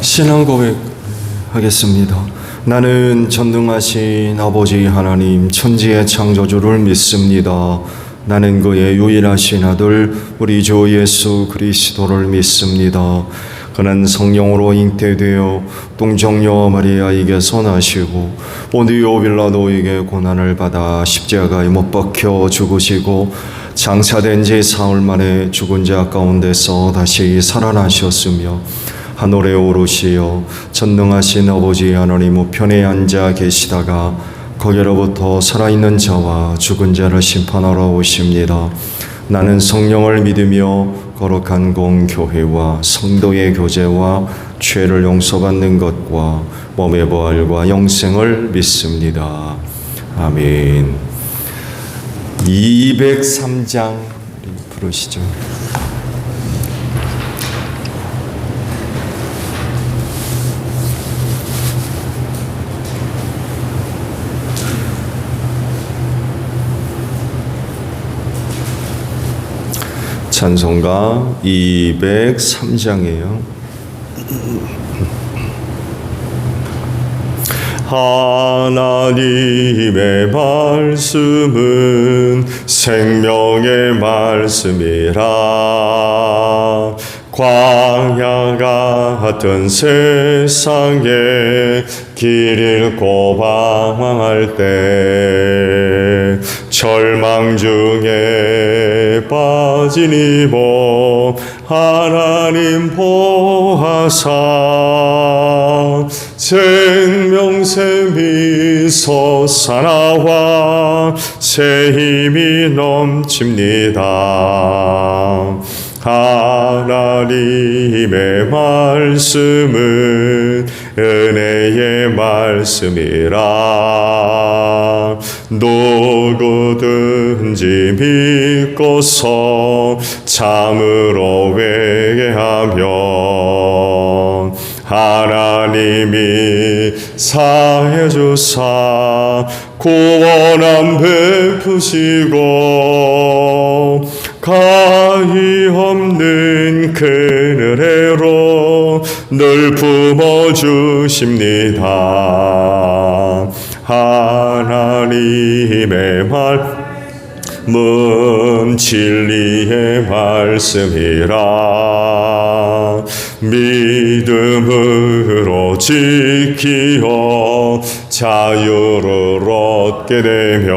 신앙 고백하겠습니다. 나는 전능하신 아버지 하나님 천지의 창조주를 믿습니다. 나는 그의 유일하신 아들 우리 주 예수 그리스도를 믿습니다. 그는 성령으로 잉태되어 동정녀 마리아에게서 나시고 본디오 빌라도에게 고난을 받아 십자가에 못 박혀 죽으시고 장사된 지 사흘 만에 죽은 자 가운데서 다시 살아나셨으며 하늘에 오르시어 전능하신 아버지 하나님 우편에 앉아 계시다가 거기로부터 살아있는 자와 죽은 자를 심판하러 오십니다. 나는 성령을 믿으며 거룩한 공교회와 성도의 교제와 죄를 용서받는 것과 몸의 부활과 영생을 믿습니다. 아멘. 203장 부르시죠. 찬송가 203장이에요. 하나님의 말씀은 생명의 말씀이라. 광야 같은 세상에 길 잃고 방황할 때 절망 중에 빠진 이몸 하나님 보하사 생명샘이 솟아나와 새 힘이 넘칩니다. 하나님의 말씀은 은혜의 말씀이라. 누구든지 믿고서 참으로 회개하면 하나님이 사해 주사 구원함 베푸시고 가히 없는 큰 은혜로 늘 품어주십니다. 하나님의 말씀은 진리의 말씀이라. 믿음으로 지키어 자유를 얻게 되면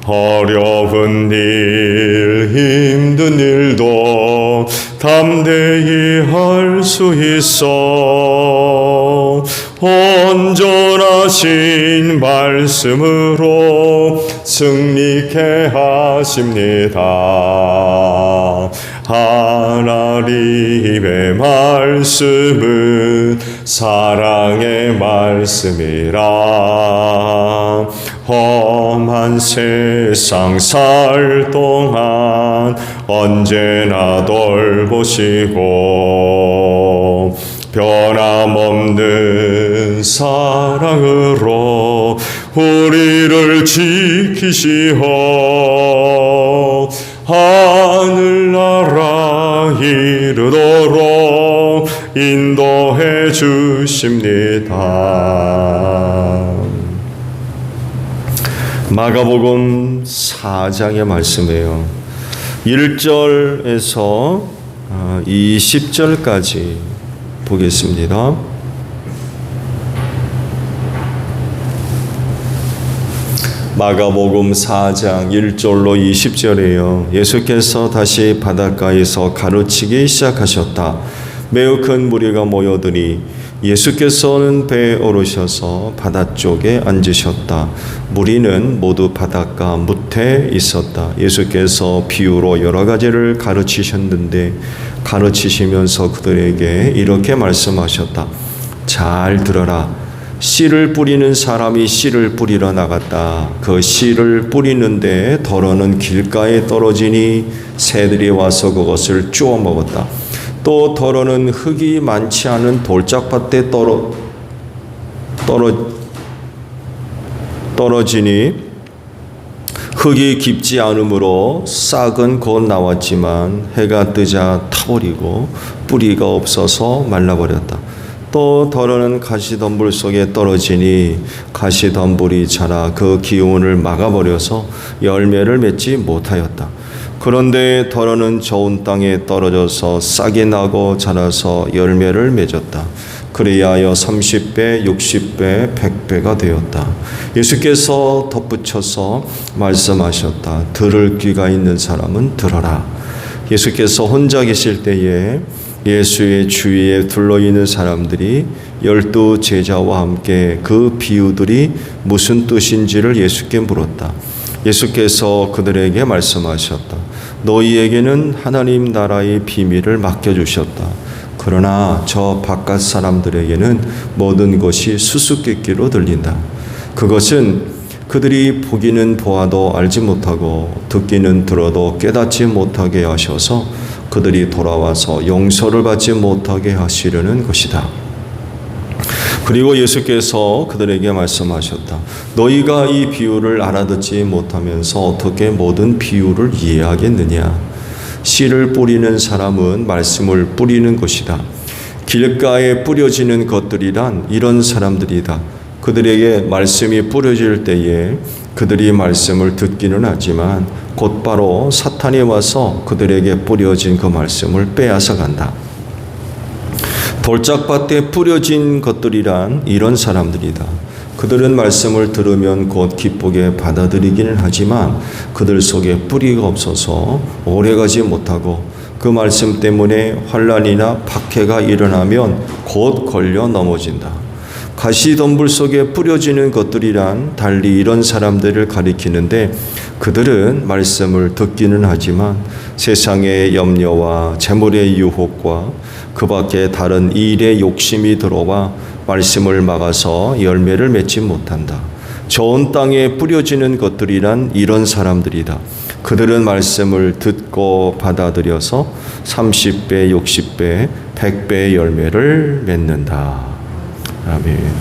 어려운 일, 힘든 일도 담대히 할 수 있어. 온전하신 말씀으로 승리케 하십니다. 하나님의 말씀은 사랑의 말씀이라. 험한 세상 살 동안 언제나 돌보시고 변함없는 사랑으로 우리를 지키시어 하늘나라 이르도록 인도해 주십니다. 마가복음 4장의 말씀이에요. 1절에서 20절까지 보겠습니다. 마가복음 4장 1절로 20절이에요. 예수께서 다시 바닷가에서 가르치기 시작하셨다. 매우 큰 무리가 모여드니 예수께서는 배에 오르셔서 바다 쪽에 앉으셨다. 무리는 모두 바닷가 무태에 있었다. 예수께서 비유로 여러 가지를 가르치셨는데 가르치시면서 그들에게 이렇게 말씀하셨다. 잘 들어라. 씨를 뿌리는 사람이 씨를 뿌리러 나갔다. 그 씨를 뿌리는데 덜어는 길가에 떨어지니 새들이 와서 그것을 쪼아 먹었다. 또 덜어는 흙이 많지 않은 돌짝밭에 떨어지니 흙이 깊지 않으므로 싹은 곧 나왔지만 해가 뜨자 타버리고 뿌리가 없어서 말라버렸다. 또 더러는 가시덤불 속에 떨어지니 가시덤불이 자라 그 기운을 막아버려서 열매를 맺지 못하였다. 그런데 더러는 좋은 땅에 떨어져서 싹이 나고 자라서 열매를 맺었다. 그리하여 30배, 60배, 100배가 되었다. 예수께서 덧붙여서 말씀하셨다. 들을 귀가 있는 사람은 들어라. 예수께서 혼자 계실 때에 예수의 주위에 둘러있는 사람들이 12 제자와 함께 그 비유들이 무슨 뜻인지를 예수께 물었다. 예수께서 그들에게 말씀하셨다. 너희에게는 하나님 나라의 비밀을 맡겨주셨다. 그러나 저 바깥 사람들에게는 모든 것이 수수께끼로 들린다. 그것은 그들이 보기는 보아도 알지 못하고 듣기는 들어도 깨닫지 못하게 하셔서 그들이 돌아와서 용서를 받지 못하게 하시려는 것이다. 그리고 예수께서 그들에게 말씀하셨다. 너희가 이 비유를 알아듣지 못하면서 어떻게 모든 비유를 이해하겠느냐? 씨를 뿌리는 사람은 말씀을 뿌리는 것이다. 길가에 뿌려지는 것들이란 이런 사람들이다. 그들에게 말씀이 뿌려질 때에 그들이 말씀을 듣기는 하지만 곧바로 사탄이 와서 그들에게 뿌려진 그 말씀을 빼앗아 간다. 돌짝밭에 뿌려진 것들이란 이런 사람들이다. 그들은 말씀을 들으면 곧 기쁘게 받아들이기는 하지만 그들 속에 뿌리가 없어서 오래가지 못하고 그 말씀 때문에 환난이나 박해가 일어나면 곧 걸려 넘어진다. 가시덤불 속에 뿌려지는 것들이란 달리 이런 사람들을 가리키는데 그들은 말씀을 듣기는 하지만 세상의 염려와 재물의 유혹과 그 밖에 다른 일의 욕심이 들어와 말씀을 막아서 열매를 맺지 못한다. 좋은 땅에 뿌려지는 것들이란 이런 사람들이다. 그들은 말씀을 듣고 받아들여서 30배, 60배, 100배의 열매를 맺는다. 아멘.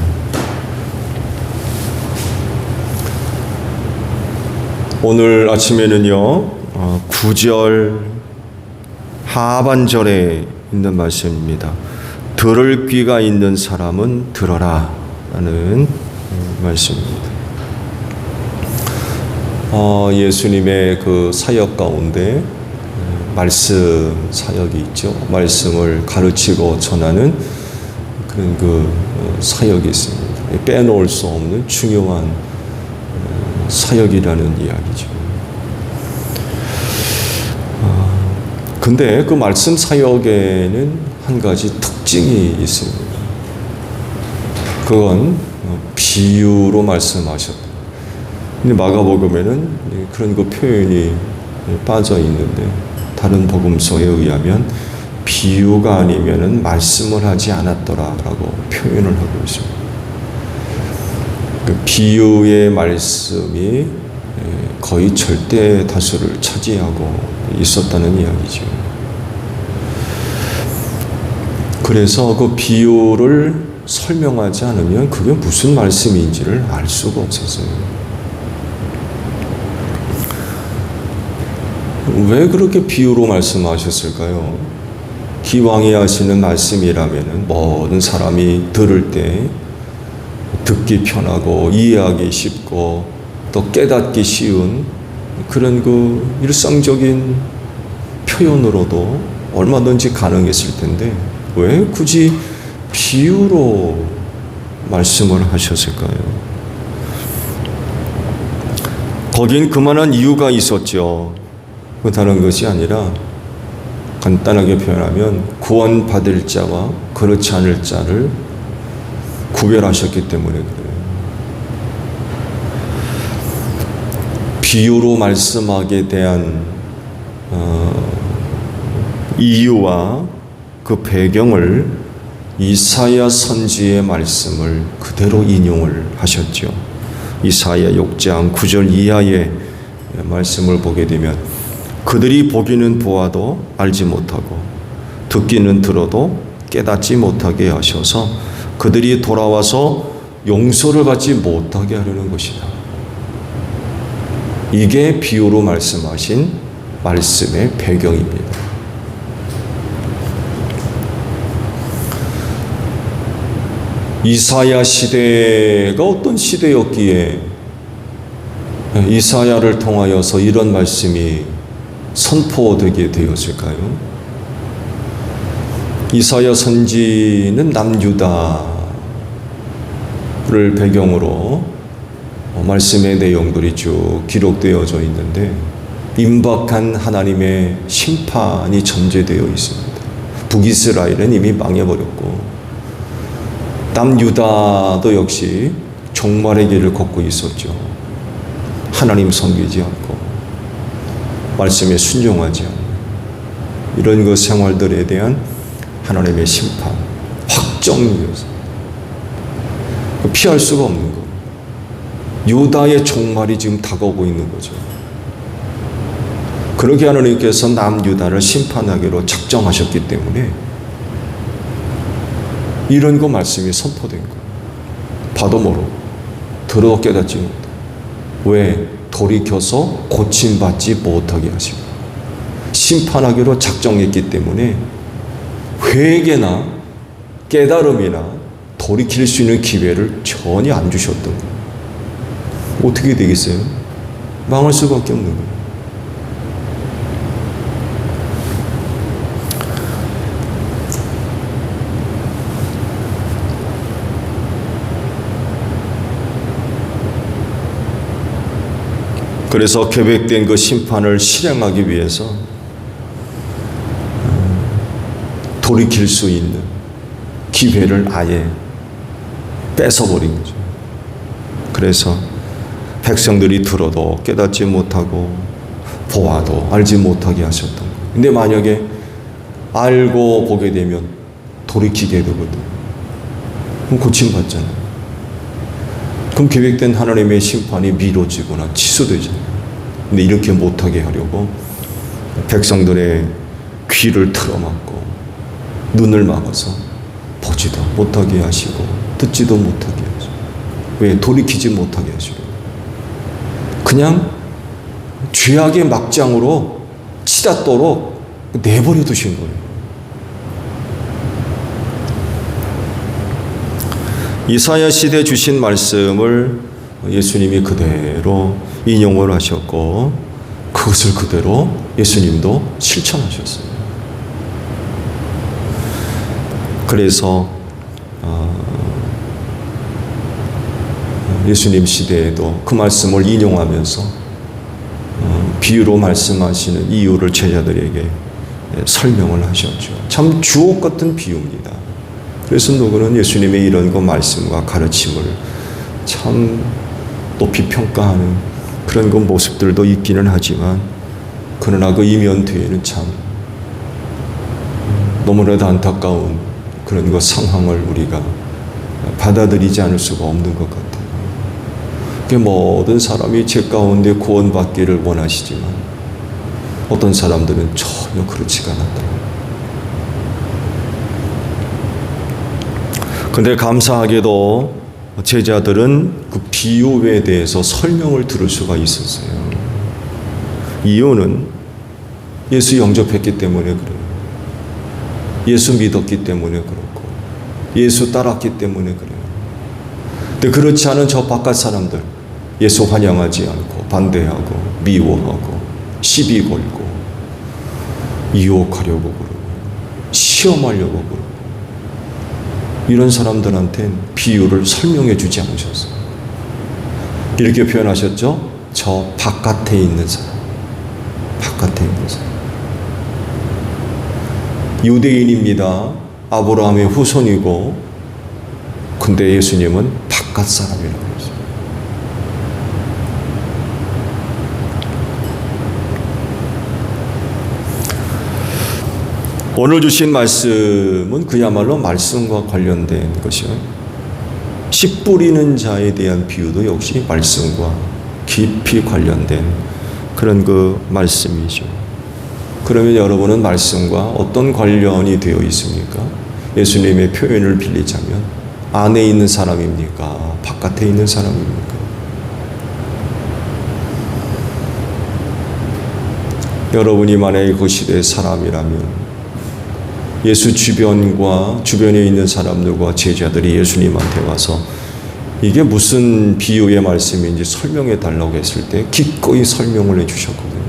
오늘 아침에는요, 9절 하반절에 있는 말씀입니다. 들을 귀가 있는 사람은 들어라 라는 말씀입니다. 예수님의 그 사역 가운데 말씀 사역이 있죠. 말씀을 가르치고 전하는 그런 그 사역이 있습니다. 빼놓을 수 없는 중요한 사역이라는 이야기죠. 근데 그 말씀 사역에는 한 가지 특징이 있습니다. 그건 비유로 말씀하셨다. 근데 마가복음에는 그런 그 표현이 빠져 있는데 다른 복음서에 의하면 비유가 아니면은 말씀을 하지 않았더라라고 표현을 하고 있습니다. 그 비유의 말씀이 거의 절대 다수를 차지하고 있었다는 이야기죠. 그래서 그 비유를 설명하지 않으면 그게 무슨 말씀인지를 알 수가 없었어요. 왜 그렇게 비유로 말씀하셨을까요? 기왕에 하시는 말씀이라면 모든 사람이 들을 때 듣기 편하고 이해하기 쉽고 또 깨닫기 쉬운 그런 그 일상적인 표현으로도 얼마든지 가능했을 텐데 왜 굳이 비유로 말씀을 하셨을까요? 거긴 그만한 이유가 있었죠. 다른 것이 아니라 간단하게 표현하면 구원받을 자와 그렇지 않을 자를 구별하셨기 때문에 그래요. 비유로 말씀하게 대한 이유와 그 배경을 이사야 선지의 말씀을 그대로 인용을 하셨죠. 이사야 6장 9절 이하의 말씀을 보게 되면 그들이 보기는 보아도 알지 못하고 듣기는 들어도 깨닫지 못하게 하셔서 그들이 돌아와서 용서를 받지 못하게 하려는 것이다. 이게 비유로 말씀하신 말씀의 배경입니다. 이사야 시대가 어떤 시대였기에 이사야를 통하여서 이런 말씀이 선포되게 되었을까요? 이사야 선지는 남유다를 배경으로 말씀의 내용들이 쭉 기록되어져 있는데 임박한 하나님의 심판이 전제되어 있습니다. 북이스라엘은 이미 망해버렸고 남유다도 역시 종말의 길을 걷고 있었죠. 하나님 섬기지 않고 말씀에 순종하지 않고 이런 그 생활들에 대한 하나님의 심판, 확정이어서 피할 수가 없는 거. 유다의 종말이 지금 다가오고 있는 거죠. 그렇게 하나님께서 남유다를 심판하기로 작정하셨기 때문에 이런 거 말씀이 선포된 거예요. 봐도 모르고 들어 깨닫지 못하고 왜? 돌이켜서 고침받지 못하게 하시고 심판하기로 작정했기 때문에 회개나 깨달음이나 돌이킬 수 있는 기회를 전혀 안 주셨던 거예요. 어떻게 되겠어요? 망할 수밖에 없는 거예요. 그래서 계획된 그 심판을 실행하기 위해서 돌이킬 수 있는 기회를 아예 뺏어버린 거죠. 그래서 백성들이 들어도 깨닫지 못하고 보아도 알지 못하게 하셨던 거예요. 근데 만약에 알고 보게 되면 돌이키게 되거든. 그럼 고침받잖아요. 그럼 계획된 하나님의 심판이 미뤄지거나 취소되잖아요. 근데 이렇게 못하게 하려고 백성들의 귀를 틀어막고 눈을 막아서 보지도 못하게 하시고 듣지도 못하게 하시고 왜? 돌이키지 못하게 하시고 그냥 죄악의 막장으로 치닫도록 내버려 두신 거예요. 이사야 시대에 주신 말씀을 예수님이 그대로 인용을 하셨고 그것을 그대로 예수님도 실천하셨어요. 그래서 예수님 시대에도 그 말씀을 인용하면서 비유로 말씀하시는 이유를 제자들에게 설명을 하셨죠. 참 주옥 같은 비유입니다. 그래서 누구는 예수님의 이런 그 말씀과 가르침을 참 높이 평가하는 그런 그 모습들도 있기는 하지만 그러나 그 이면 뒤에는 참 너무나도 안타까운 그런 그 상황을 우리가 받아들이지 않을 수가 없는 것 같아요. 모든 사람이 죄 가운데 구원받기를 원하시지만 어떤 사람들은 전혀 그렇지가 않았다. 근데 감사하게도 제자들은 그 비유에 대해서 설명을 들을 수가 있었어요. 이유는 예수 영접했기 때문에 그래요. 예수 믿었기 때문에 그렇고 예수 따랐기 때문에 그래요. 근데 그렇지 않은 저 바깥 사람들 예수 환영하지 않고 반대하고 미워하고 시비 걸고 유혹하려고 그러고 시험하려고 그러고 이런 사람들한테는 비유를 설명해 주지 않으셨어요. 이렇게 표현하셨죠? 저 바깥에 있는 사람. 바깥에 있는 사람. 유대인입니다. 아브라함의 후손이고 근데 예수님은 바깥 사람이라고 했어요. 오늘 주신 말씀은 그야말로 말씀과 관련된 것이요. 씨 뿌리는 자에 대한 비유도 역시 말씀과 깊이 관련된 그런 그 말씀이죠. 그러면 여러분은 말씀과 어떤 관련이 되어 있습니까? 예수님의 표현을 빌리자면 안에 있는 사람입니까? 바깥에 있는 사람입니까? 여러분이 만약에 그 시대의 사람이라면 예수 주변과 주변에 있는 사람들과 제자들이 예수님한테 와서 이게 무슨 비유의 말씀인지 설명해 달라고 했을 때 기꺼이 설명을 해 주셨거든요.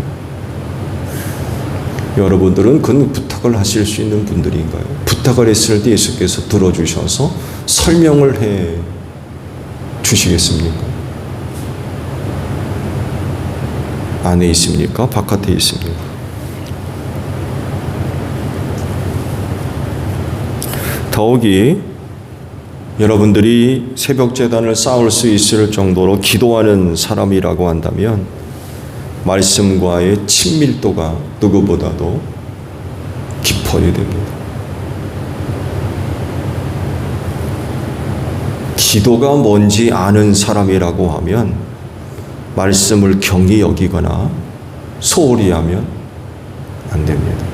여러분들은 그 부탁을 하실 수 있는 분들인가요? 부탁을 했을 때 예수께서 들어주셔서 설명을 해 주시겠습니까? 안에 있습니까? 바깥에 있습니까? 더욱이 여러분들이 새벽제단을 쌓을 수 있을 정도로 기도하는 사람이라고 한다면 말씀과의 친밀도가 누구보다도 깊어야 됩니다. 기도가 뭔지 아는 사람이라고 하면 말씀을 경히 여기거나 소홀히 하면 안 됩니다.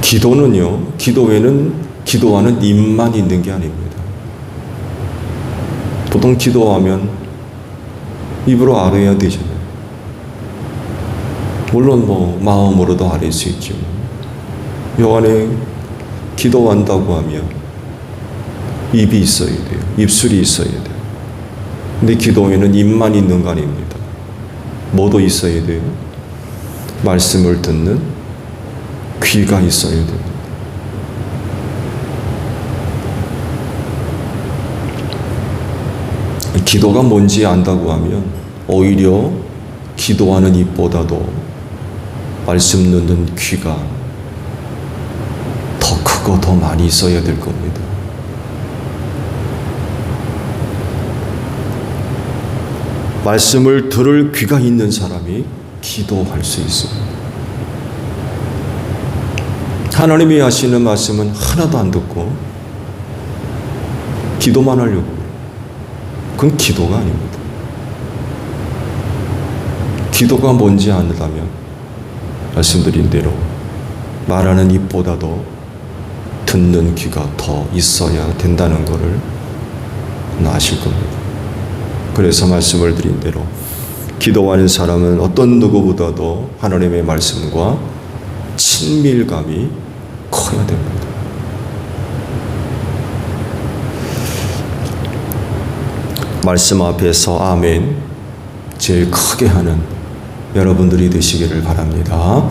기도는요, 기도에는 기도하는 입만 있는 게 아닙니다. 보통 기도하면 입으로 아뢰야 되잖아요. 물론 마음으로도 아뢰 수 있죠. 요 안에 기도한다고 하면 입이 있어야 돼요. 입술이 있어야 돼요. 근데 기도에는 입만 있는 거 아닙니다. 뭐도 있어야 돼요? 말씀을 듣는 귀가 있어야 됩니다. 기도가 뭔지 안다고 하면 오히려 기도하는 입보다도 말씀 듣는 귀가 더 크고 더 많이 있어야 될 겁니다. 말씀을 들을 귀가 있는 사람이 기도할 수 있습니다. 하나님이 하시는 말씀은 하나도 안 듣고 기도만 하려고. 그건 기도가 아닙니다. 기도가 뭔지 안다면 말씀드린 대로 말하는 입보다도 듣는 귀가 더 있어야 된다는 것을 아실 겁니다. 그래서 말씀을 드린 대로 기도하는 사람은 어떤 누구보다도 하나님의 말씀과 친밀감이 커야 됩니다. 말씀 앞에서 아멘 제일 크게 하는 여러분들이 되시기를 바랍니다.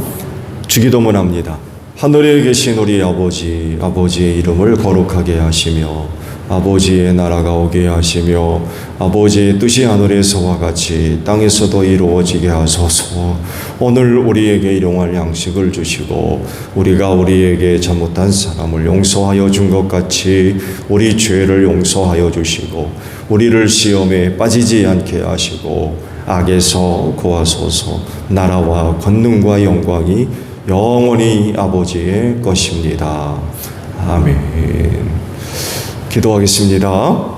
주기도문 합니다. 하늘에 계신 우리 아버지, 아버지의 이름을 거룩하게 하시며 아버지의 나라가 오게 하시며 아버지의 뜻이 하늘에서와 같이 땅에서도 이루어지게 하소서. 오늘 우리에게 일용할 양식을 주시고 우리가 우리에게 잘못한 사람을 용서하여 준 것 같이 우리 죄를 용서하여 주시고 우리를 시험에 빠지지 않게 하시고 악에서 구하소서. 나라와 권능과 영광이 영원히 아버지의 것입니다. 아멘. 기도하겠습니다.